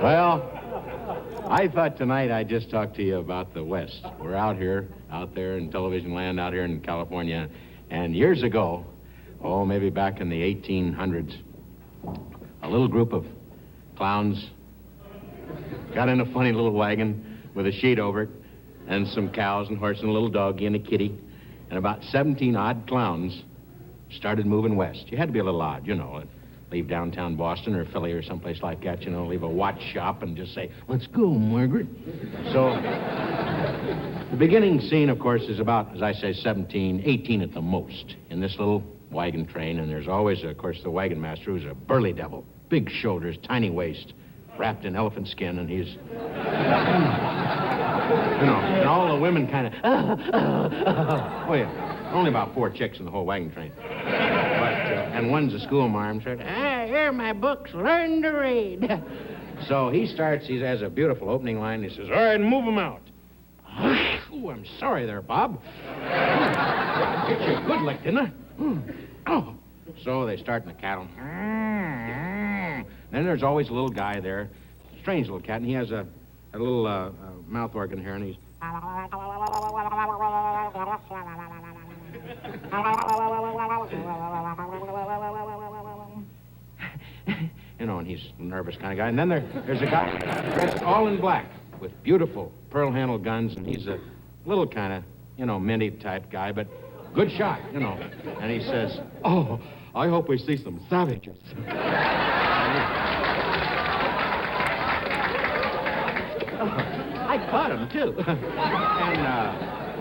Well, I thought tonight I'd just talk to you about the West. We're out there in television land, out here in California. And years ago, maybe back in the 1800s, a little group of clowns got in a funny little wagon with a sheet over it and some cows and horses and a little doggy and a kitty. And about 17 odd clowns started moving west. You had to be a little odd, leave downtown Boston or Philly or someplace like that, leave a watch shop and just say, let's go, Margaret. So the beginning scene, of course, is about, as I say, 17, 18 at the most in this little wagon train. And there's always, of course, the wagon master who's a burly devil, big shoulders, tiny waist, wrapped in elephant skin, and he's, and all the women kind of, oh, yeah, only about 4 chicks in the whole wagon train. And one's a schoolmarm, said, here are my books, learn to read. So he has a beautiful opening line. He says, all right, move them out. Oh, I'm sorry there, Bob. Get you a good lick, didn't I? Oh. So they start in the cattle. Then there's always a little guy there, strange little cat, and he has a little mouth organ here, and he's... and he's a nervous kind of guy. And then there's a guy dressed all in black with beautiful pearl-handled guns, and he's a little kind of, minty type guy, but good shot, And he says, oh, I hope we see some savages. I caught him, too.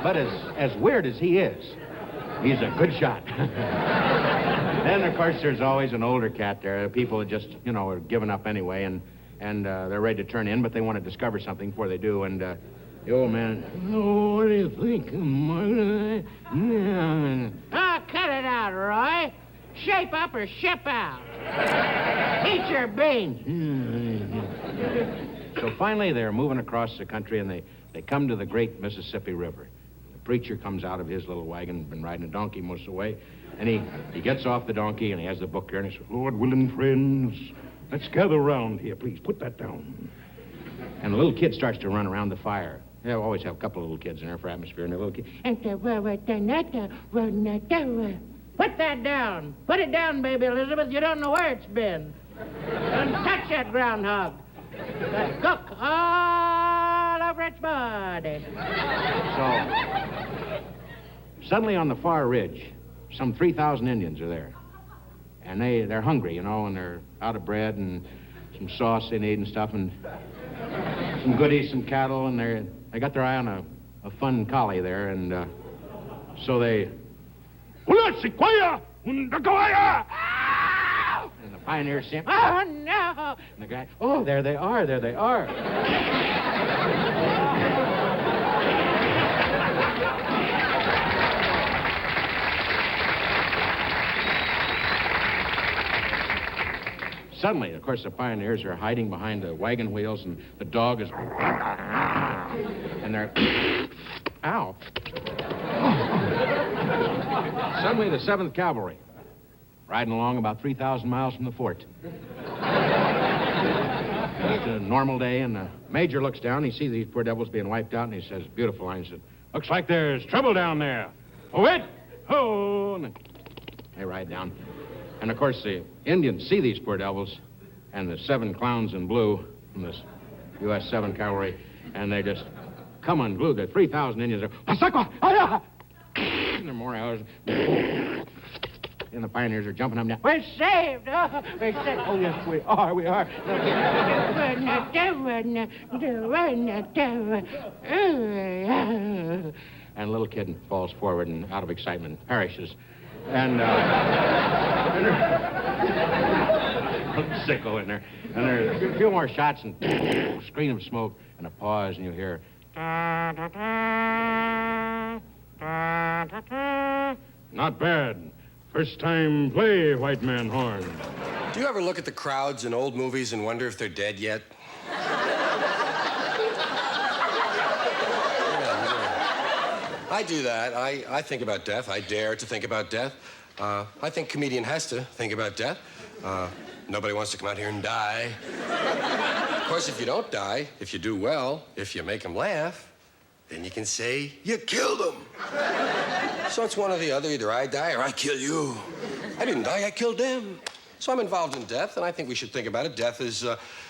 But as weird as he is, he's a good shot. Then, of course, there's always an older cat there. People that just, are giving up anyway, and they're ready to turn in, but they want to discover something before they do. And the old man, what do you think? Oh, cut it out, Roy. Shape up or ship out. Eat your beans. So finally, they're moving across the country, and they come to the great Mississippi River. The preacher comes out of his little wagon, been riding a donkey most of the way, and he gets off the donkey, and he has the book here, and he says, Lord willing, friends, let's gather around here. Please, put that down. And the little kid starts to run around the fire. They always have a couple of little kids in there for atmosphere, and the little kid... Put that down. Put it down, baby Elizabeth. You don't know where it's been. Don't touch that groundhog. That cook all over its body. So, suddenly on the far ridge, some 3,000 Indians are there. And they're hungry, and they're out of bread and some sauce they need and stuff, and some goodies, some cattle, and they got their eye on a fun collie there, and so they... And the pioneers say, oh, no! And the guy, oh, there they are. Suddenly, of course, the pioneers are hiding behind the wagon wheels, and the dog is... And they're... Ow. Suddenly, the 7th Cavalry, riding along about 3,000 miles from the fort. It's a normal day, and the major looks down. He sees these poor devils being wiped out, and he says, beautiful line, he said, looks like there's trouble down there. Oh, ho! And they ride down. And, of course, the Indians see these poor devils and the 7 clowns in blue from this U.S. 7 Cavalry, and they just come unglued. The 3,000 Indians are... And there are more hours. And the pioneers are jumping up and down. We're saved! Oh, we're saved. Oh, yes, we are. And a little kid falls forward and, out of excitement, perishes. And, sickle in there. And there's a few more shots and screen of smoke and a pause, and you hear... Not bad. First time play, white man horn. Do you ever look at the crowds in old movies and wonder if they're dead yet? I do that. I think about death. I dare to think about death. I think comedian has to think about death. Nobody wants to come out here and die. Of course, if you don't die, if you do well, if you make them laugh, then you can say you killed them. So it's one or the other. Either I die or I kill you. I didn't die, I killed them. So I'm involved in death, and I think we should think about it. Death is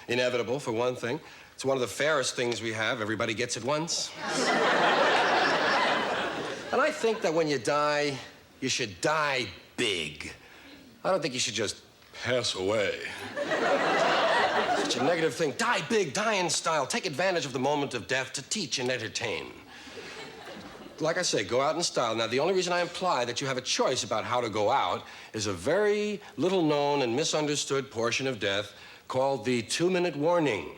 inevitable, for one thing. It's one of the fairest things we have. Everybody gets it once. And I think that when you die, you should die big. I don't think you should just pass away. Such a negative thing. Die big, die in style. Take advantage of the moment of death to teach and entertain. Like I say, go out in style. Now, the only reason I imply that you have a choice about how to go out is a very little known and misunderstood portion of death called the 2-minute warning.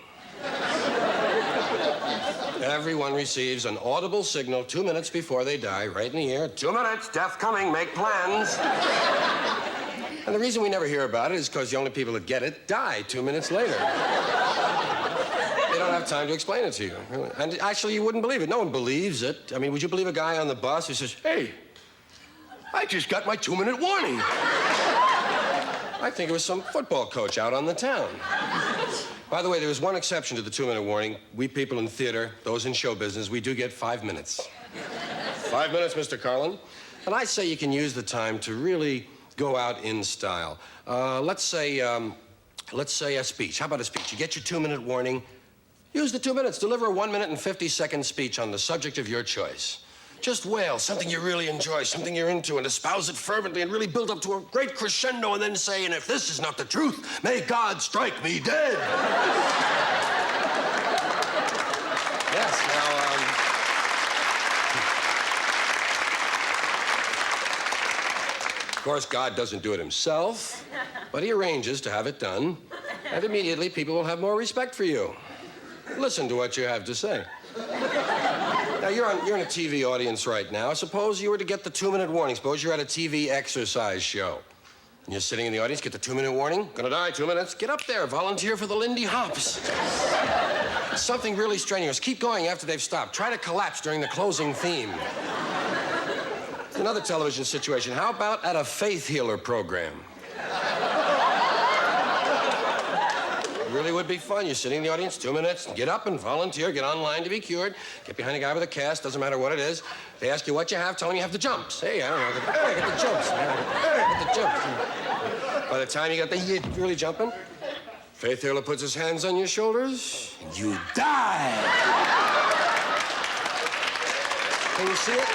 Everyone receives an audible signal 2 minutes before they die, right in the ear. 2 minutes, death coming, make plans. And the reason we never hear about it is because the only people that get it die 2 minutes later. They don't have time to explain it to you, really. And actually, you wouldn't believe it. No one believes it. I mean, would you believe a guy on the bus who says, hey, I just got my 2-minute warning? I think it was some football coach out on the town. By the way, there is one exception to the 2-minute warning. We people in theater, those in show business, we do get 5 minutes. 5 minutes, Mr. Carlin. And I say you can use the time to really go out in style. Let's say a speech. How about a speech? You get your 2-minute warning. Use the 2 minutes. Deliver a 1 minute and 50-second speech on the subject of your choice. Just wail something you really enjoy, something you're into, and espouse it fervently and really build up to a great crescendo and then say, and if this is not the truth, may God strike me dead. Yes, now, of course, God doesn't do it himself, but he arranges to have it done, and immediately people will have more respect for you. Listen to what you have to say. Now, you're in a TV audience right now. Suppose you were to get the 2-minute warning. Suppose you're at a TV exercise show. And you're sitting in the audience, get the 2-minute warning. Gonna die, 2 minutes. Get up there, volunteer for the Lindy Hops. Something really strenuous. Keep going after they've stopped. Try to collapse during the closing theme. Another television situation. How about at a faith healer program? It really would be fun. You're sitting in the audience, 2 minutes, get up and volunteer, get online to be cured, get behind a guy with a cast, doesn't matter what it is. They ask you what you have, tell them you have the jumps. Hey, I don't know, hey, get the jumps. Hey, get the jumps. By the time you got the really jumping, faith healer puts his hands on your shoulders, and you die. Can you see it?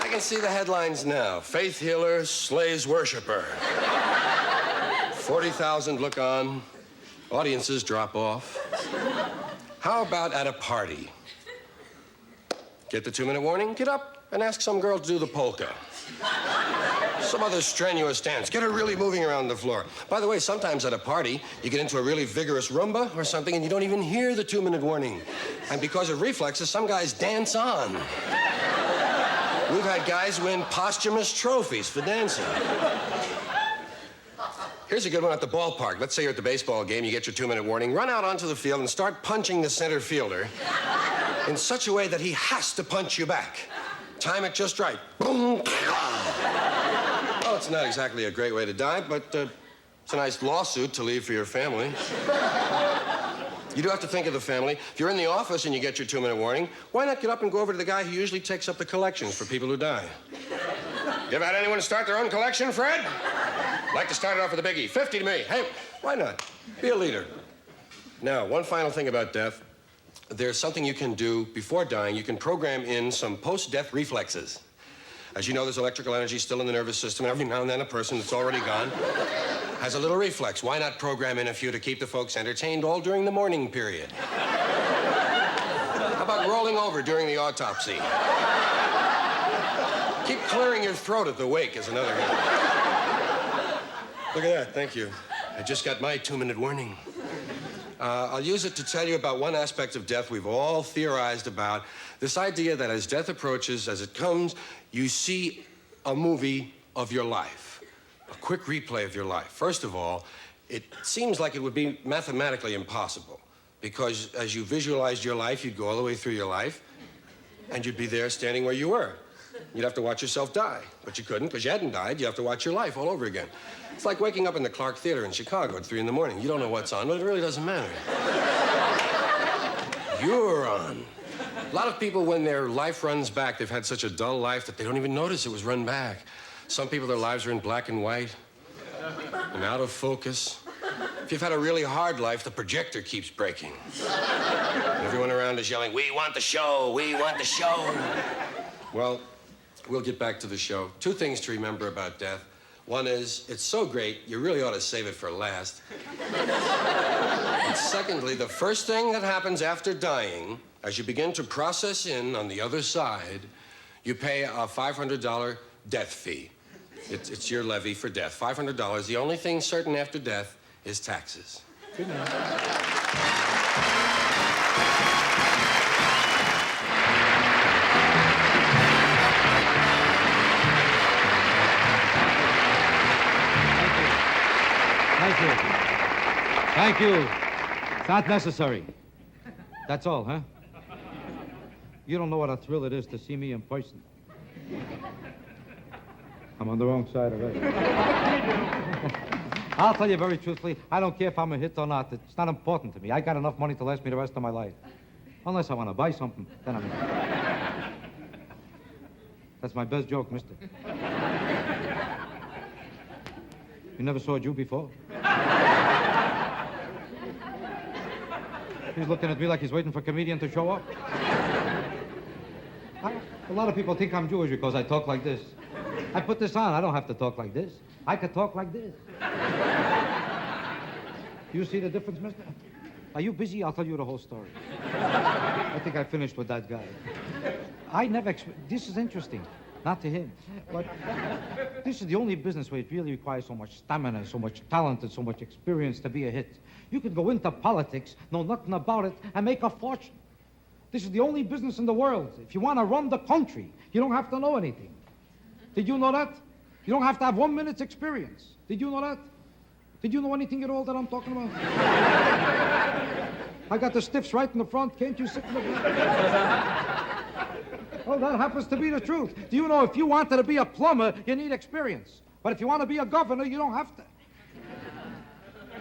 I can see the headlines now. Faith healer slays worshiper. 40,000 look on, audiences drop off. How about at a party? Get the 2-minute warning, get up and ask some girl to do the polka. Some other strenuous dance. Get her really moving around the floor. By the way, sometimes at a party, you get into a really vigorous rumba or something and you don't even hear the 2-minute warning. And because of reflexes, some guys dance on. We've had guys win posthumous trophies for dancing. Here's a good one at the ballpark. Let's say you're at the baseball game, you get your 2-minute warning. Run out onto the field and start punching the center fielder in such a way that he has to punch you back. Time it just right. Boom. Well, it's not exactly a great way to die, but it's a nice lawsuit to leave for your family. You do have to think of the family. If you're in the office and you get your 2-minute warning, why not get up and go over to the guy who usually takes up the collections for people who die? You ever had anyone start their own collection, Fred? Like to start it off with a biggie. 50 to me. Hey, why not? Be a leader. Now, one final thing about death. There's something you can do before dying. You can program in some post-death reflexes. As you know, there's electrical energy still in the nervous system, and every now and then a person that's already gone has a little reflex. Why not program in a few to keep the folks entertained all during the mourning period? How about rolling over during the autopsy? Keep clearing your throat at the wake is another one. Look at that, thank you. I just got my 2-minute warning. I'll use it to tell you about one aspect of death we've all theorized about. This idea that as death approaches, as it comes, you see a movie of your life, a quick replay of your life. First of all, it seems like it would be mathematically impossible because as you visualized your life, you'd go all the way through your life and you'd be there standing where you were. You'd have to watch yourself die, but you couldn't because you hadn't died. You have to watch your life all over again. It's like waking up in the Clark Theater in Chicago at 3 in the morning. You don't know what's on, but it really doesn't matter. You're on. A lot of people, when their life runs back, they've had such a dull life that they don't even notice it was run back. Some people, their lives are in black and white and out of focus. If you've had a really hard life, the projector keeps breaking. Everyone around is yelling, "We want the show, we want the show." Well, we'll get back to the show. 2 things to remember about death. One is, it's so great, you really ought to save it for last. And secondly, the first thing that happens after dying, as you begin to process in on the other side, you pay a $500 death fee. It's your levy for death, $500. The only thing certain after death is taxes. Good night. Thank you. It's not necessary. That's all, huh? You don't know what a thrill it is to see me in person. I'm on the wrong side of it. I'll tell you very truthfully, I don't care if I'm a hit or not. It's not important to me. I got enough money to last me the rest of my life. Unless I want to buy something, then I'm... That's my best joke, mister. You never saw a Jew before? He's looking at me like he's waiting for a comedian to show up. A lot of people think I'm Jewish because I talk like this. I put this on. I don't have to talk like this. I could talk like this. You see the difference, mister? Are you busy? I'll tell you the whole story. I think I finished with that guy. I never... This is interesting. Not to him. But this is the only business where it really requires so much stamina, so much talent, and so much experience to be a hit. You could go into politics, know nothing about it, and make a fortune. This is the only business in the world. If you want to run the country, you don't have to know anything. Did you know that? You don't have to have 1 minute's experience. Did you know that? Did you know anything at all that I'm talking about? I got the stiffs right in the front. Can't you sit in the back? Oh, that happens to be the truth. Do you know if you wanted to be a plumber, you need experience. But if you want to be a governor, you don't have to.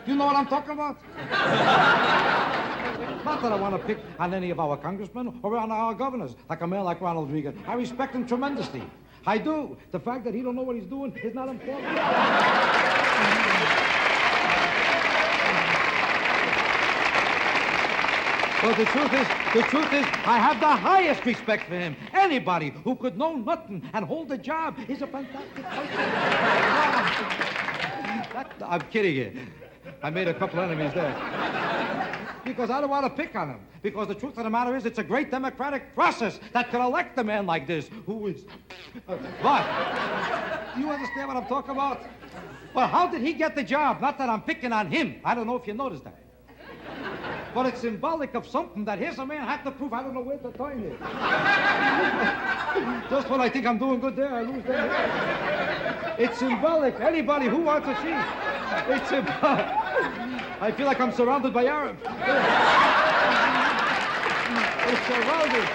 You know what I'm talking about? Not that I want to pick on any of our congressmen or on our governors, like a man like Ronald Reagan. I respect him tremendously. I do. The fact that he don't know what he's doing is not important. Well, the truth is, I have the highest respect for him. Anybody who could know nothing and hold a job is a fantastic person. I'm kidding you. I made a couple enemies there. Because I don't want to pick on him. Because the truth of the matter is, it's a great democratic process that can elect a man like this, who is... But, do you understand what I'm talking about? Well, how did he get the job? Not that I'm picking on him. I don't know if you noticed that. But it's symbolic of something that here's a man had to prove. I don't know where to turn it. Just when I think I'm doing good there, I lose there. It's symbolic. Anybody who wants a sheep. It's symbolic. I feel like I'm surrounded by Arabs. It's surrounded.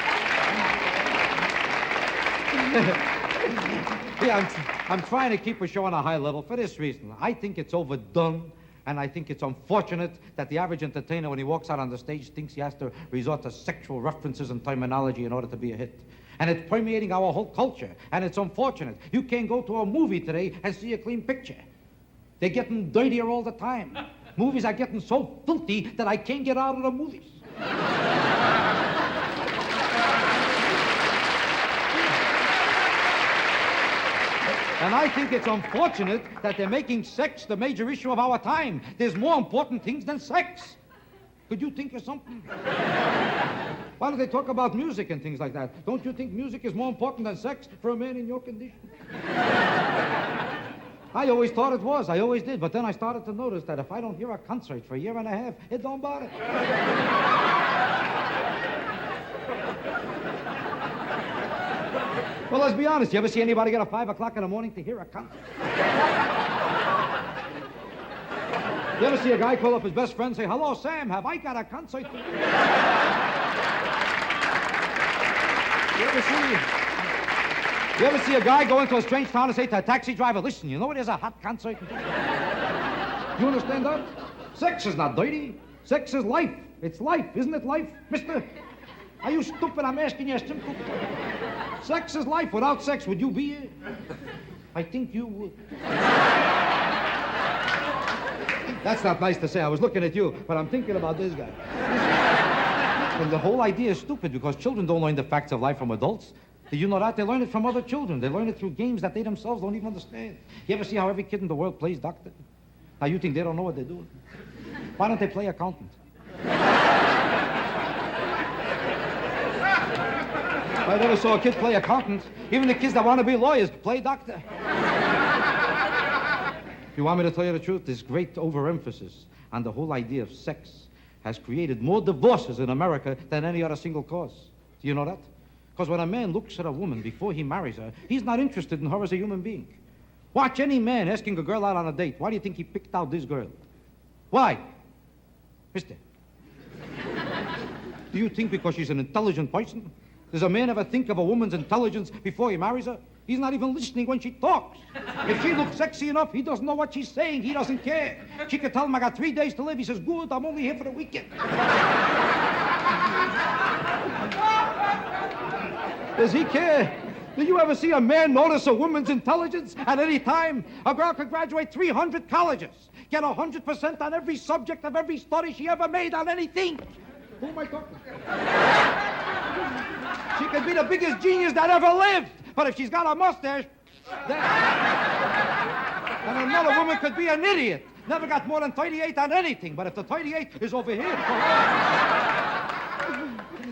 Yeah, I'm trying to keep a show on a high level for this reason. I think it's overdone. And I think it's unfortunate that the average entertainer, when he walks out on the stage, thinks he has to resort to sexual references and terminology in order to be a hit. And it's permeating our whole culture. And it's unfortunate. You can't go to a movie today and see a clean picture. They're getting dirtier all the time. Movies are getting so filthy that I can't get out of the movies. And I think it's unfortunate that they're making sex the major issue of our time. There's more important things than sex. Could you think of something? Why don't they talk about music and things like that? Don't you think music is more important than sex for a man in your condition? I always thought it was. I always did. But then I started to notice that if I don't hear a concert for a year and a half, it don't bother. Well, let's be honest. You ever see anybody get up 5 o'clock in the morning to hear a concert? You ever see a guy call up his best friend and say, "Hello, Sam, have I got a concert?" You ever see a guy go into a strange town and say to a taxi driver, "Listen, you know there's a hot concert?" You understand that? Sex is not dirty. Sex is life. It's life, isn't it life, mister? Are you stupid? I'm asking you a simple question. Sex is life. Without sex, would you be here? I think you would. That's not nice to say. I was looking at you, but I'm thinking about this guy. And the whole idea is stupid because children don't learn the facts of life from adults. Do you know that? They learn it from other children. They learn it through games that they themselves don't even understand. You ever see how every kid in the world plays doctor? Now, you think they don't know what they're doing? Why don't they play accountant? I never saw a kid play accountant. Even the kids that want to be lawyers play doctor. You want me to tell you the truth? This great overemphasis on the whole idea of sex has created more divorces in America than any other single cause. Do you know that? Because when a man looks at a woman before he marries her, he's not interested in her as a human being. Watch any man asking a girl out on a date. Why do you think he picked out this girl? Why? Mister, do you think because she's an intelligent person? Does a man ever think of a woman's intelligence before he marries her? He's not even listening when she talks. If she looks sexy enough, he doesn't know what she's saying. He doesn't care. She could tell him, I got 3 days to live. He says, good, I'm only here for the weekend. Does he care? Did you ever see a man notice a woman's intelligence at any time? A girl could graduate 300 colleges, get 100% on every subject of every study she ever made on anything. Who am I talking to? She could be the biggest genius that ever lived, but if she's got a mustache, and another woman could be an idiot. Never got more than 38 on anything, but if the 38 is over here...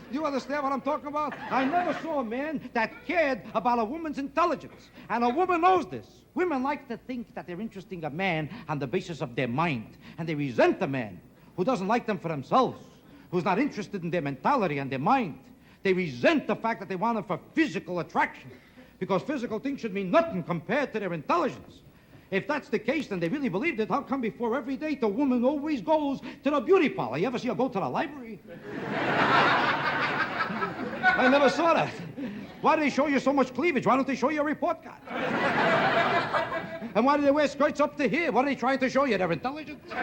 Do you understand what I'm talking about? I never saw a man that cared about a woman's intelligence. And a woman knows this. Women like to think that they're interesting a man on the basis of their mind. And they resent a man who doesn't like them for themselves, who's not interested in their mentality and their mind. They resent the fact that they want them for physical attraction. Because physical things should mean nothing compared to their intelligence. If that's the case, then they really believed it. How come before every date the woman always goes to the beauty parlor? You ever see her go to the library? I never saw that. Why do they show you so much cleavage? Why don't they show you a report card? And why do they wear skirts up to here? What are they trying to show you? They're intelligent? You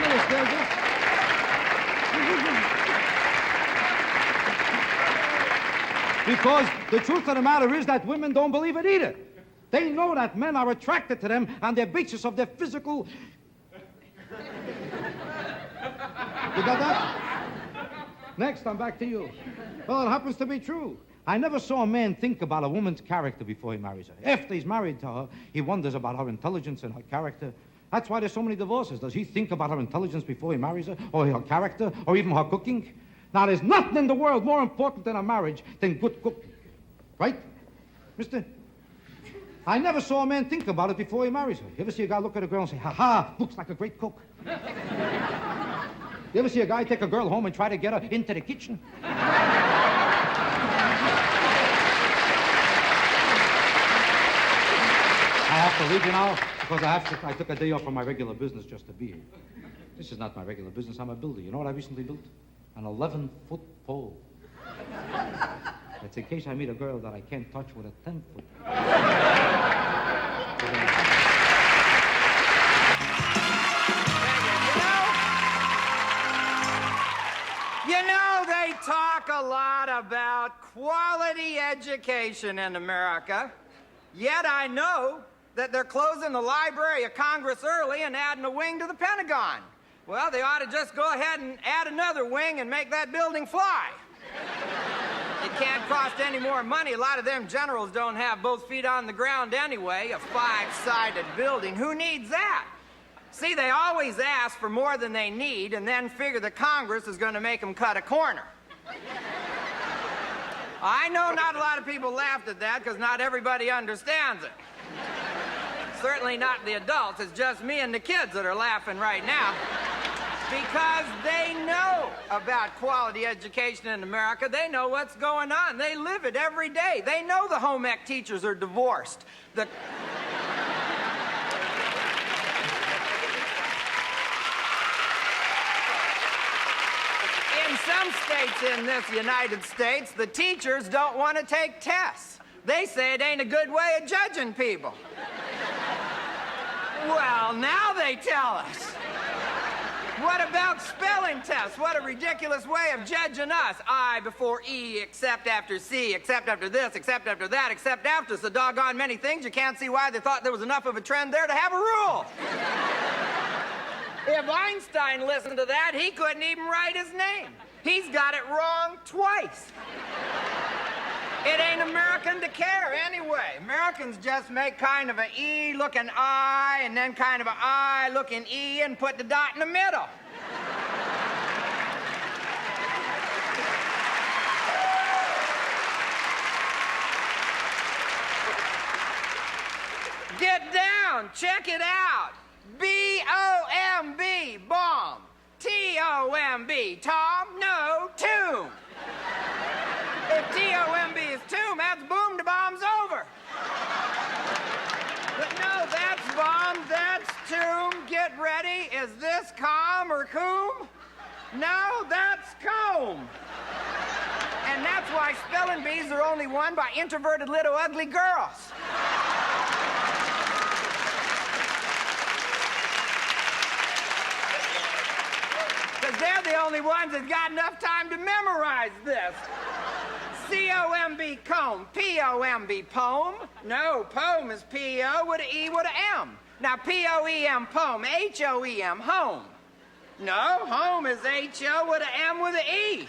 understand this? Because the truth of the matter is that women don't believe it either. They know that men are attracted to them on the basis of their physical... You got that? Next, I'm back to you. Well, it happens to be true. I never saw a man think about a woman's character before he marries her. After he's married to her, he wonders about her intelligence and her character. That's why there's so many divorces. Does he think about her intelligence before he marries her? Or her character? Or even her cooking? Now, there's nothing in the world more important than a marriage than good cooking. Right? Mister? I never saw a man think about it before he marries her. You ever see a guy look at a girl and say, ha-ha, looks like a great cook? You ever see a guy take a girl home and try to get her into the kitchen? I have to leave you now because I took a day off from my regular business just to be here. This is not my regular business. I'm a builder. You know what I recently built? An 11-foot pole. That's in case I meet a girl that I can't touch with a 10-foot. You know, they talk a lot about quality education in America, yet I know that they're closing the Library of Congress early and adding a wing to the Pentagon. Well, they ought to just go ahead and add another wing and make that building fly. It can't cost any more money. A lot of them generals don't have both feet on the ground anyway. A 5-sided building. Who needs that? See, they always ask for more than they need and then figure that Congress is going to make them cut a corner. I know not a lot of people laughed at that because not everybody understands it. Certainly not the adults. It's just me and the kids that are laughing right now. Because they know about quality education in America. They know what's going on. They live it every day. They know the home ec teachers are divorced. In some states in this United States, the teachers don't want to take tests. They say it ain't a good way of judging people. Well, now they tell us. What about spelling tests? What a ridiculous way of judging us. I before E, except after C, except after this, except after that, except after so doggone many things. You can't see why they thought there was enough of a trend there to have a rule. If Einstein listened to that, he couldn't even write his name. He's got it wrong twice. It ain't American to care anyway. Americans just make kind of an E-looking I and then kind of an I-looking E and put the dot in the middle. Get down, check it out. B-O-M-B, bomb. T-O-M-B, Tom, no, tomb. If T-O-M-B is tomb, that's boom, the bomb's over. But no, that's bomb, that's tomb. Get ready. Is this calm or coom? No, that's comb. And that's why spelling bees are only won by introverted little ugly girls. Because they're the only ones that got enough time to memorize this. C-O-M-B, comb. P-O-M-B, poem. No, poem is P-O with an E with an M. Now, P-O-E-M, poem. H-O-E-M, home. No, home is H-O with an M with an E.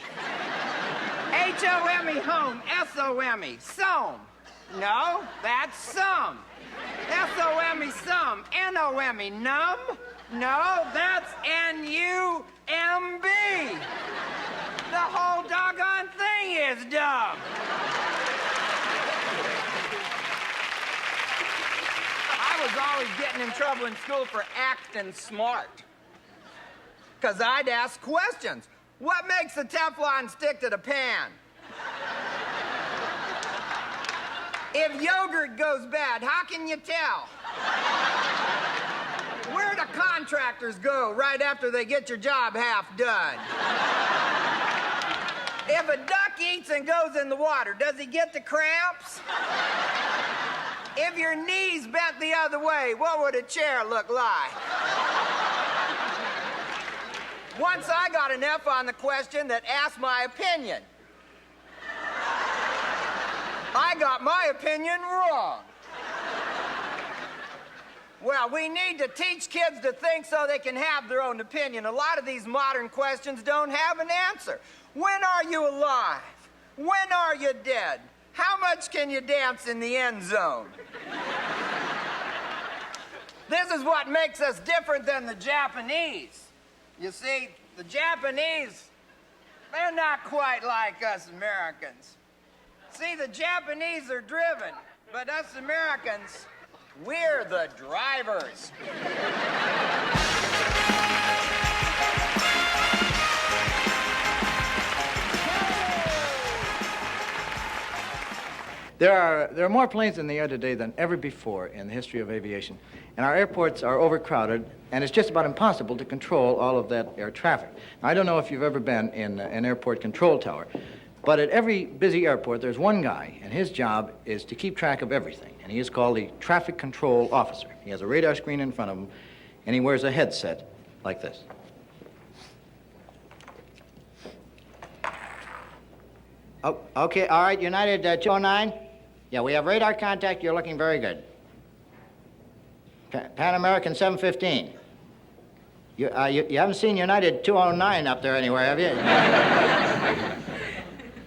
H-O-M-E, home. S-O-M-E, some. No, that's some. S-O-M-E, some. N-O-M-E, numb. No, that's N-U-M-B. The whole doggone thing is dumb. I was always getting in trouble in school for acting smart. Because I'd ask questions. What makes the Teflon stick to the pan? If yogurt goes bad, how can you tell? Where do contractors go right after they get your job half done? If a duck eats and goes in the water, does he get the cramps? If your knees bent the other way, what would a chair look like? Once I got an F on the question that asked my opinion. I got my opinion wrong. Well, we need to teach kids to think so they can have their own opinion. A lot of these modern questions don't have an answer. When are you alive? When are you dead? How much can you dance in the end zone? This is what makes us different than the Japanese. You see, the Japanese, they're not quite like us Americans. See, the Japanese are driven, but us Americans, we're the drivers. There are more planes in the air today than ever before in the history of aviation, and our airports are overcrowded, and it's just about impossible to control all of that air traffic. Now, I don't know if you've ever been in an airport control tower, but at every busy airport, there's one guy, and his job is to keep track of everything, and he is called the traffic control officer. He has a radar screen in front of him, and he wears a headset like this. Oh, okay, all right, United 209. Yeah, we have radar contact. You're looking very good. Pan American 715. You haven't seen United 209 up there anywhere, have you?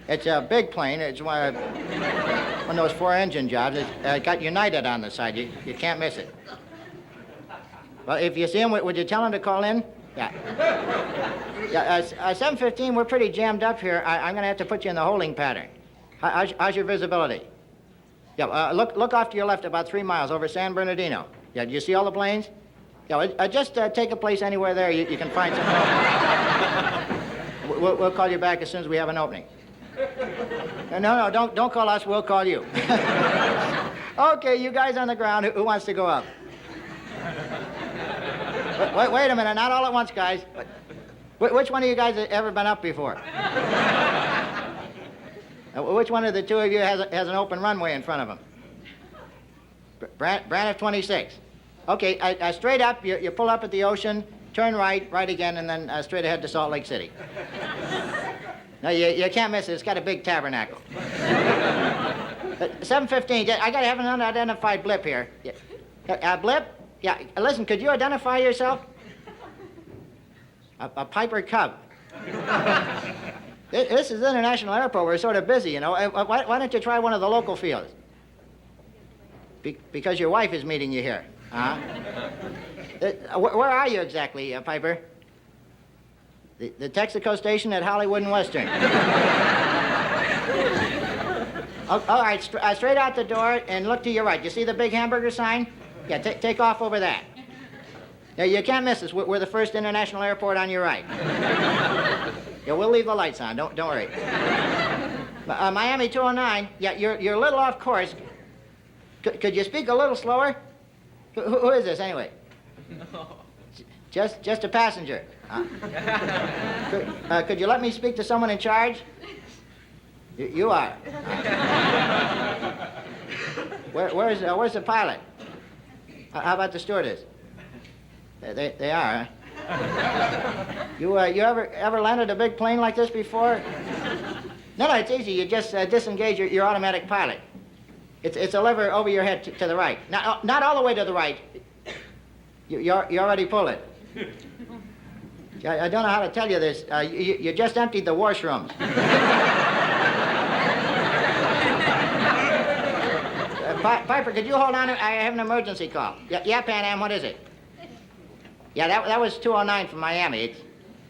It's a big plane. It's one of those four-engine jobs. It's got United on the side. You can't miss it. Well, if you see him, would you tell him to call in? Yeah. Yeah, 715, we're pretty jammed up here. I'm going to have to put you in the holding pattern. How's your visibility? Yeah, look off to your left about 3 miles over San Bernardino. Yeah, do you see all the planes? Yeah, just take a place anywhere there you can find some. We'll call you back as soon as we have an opening. No, don't call us. We'll call you. Okay, you guys on the ground. Who wants to go up? Wait a minute. Not all at once, guys. Which one of you guys have ever been up before? Which one of the two of you has an open runway in front of him? Braniff 26. Okay, straight up, you pull up at the ocean, turn right, right again, and then straight ahead to Salt Lake City. No, you can't miss it. It's got a big tabernacle. 7:15, I got to have an unidentified blip here. Blip? Yeah, listen, could you identify yourself? A Piper Cub. This is International Airport. We're sort of busy, you know. Why don't you try one of the local fields? Because your wife is meeting you here. Where are you exactly, Piper? The Texaco station at Hollywood and Western. All right, straight out the door and look to your right. You see the big hamburger sign? Yeah, take off over that. Yeah, you can't miss us. We're the first international airport on your right. Yeah, we'll leave the lights on. Don't worry. Miami 209. Yeah, you're a little off course. Could you speak a little slower? Who is this anyway? No. Just a passenger. Could you let me speak to someone in charge? You are. Where's the pilot? How about the stewardess? They are, huh? You ever landed a big plane like this before? No, it's easy. You just disengage your automatic pilot. It's a lever over your head to the right. Not all the way to the right. You already pulled it. I don't know how to tell you this. You just emptied the washrooms. Piper, could you hold on? I have an emergency call. Yeah, Pan Am, what is it? Yeah, that was 209 from Miami.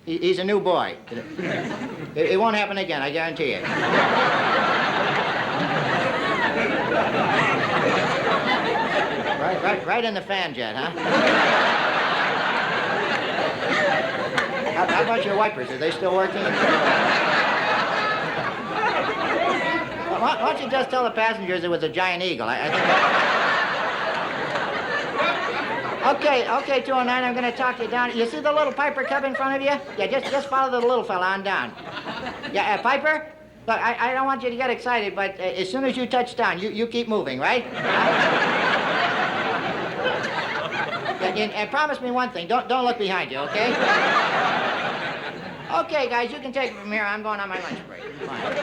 He's a new boy. It won't happen again, I guarantee it. Right in the fan jet, huh? How about your wipers? Are they still working? Why don't you just tell the passengers it was a giant eagle? I think... Okay, 209, I'm going to talk you down. You see the little Piper Cub in front of you? Yeah, just follow the little fella on down. Yeah, Piper? Look, I don't want you to get excited, but as soon as you touch down, you keep moving, right? And promise me one thing, don't look behind you, okay? Okay, guys, you can take it from here. I'm going on my lunch break. Fine.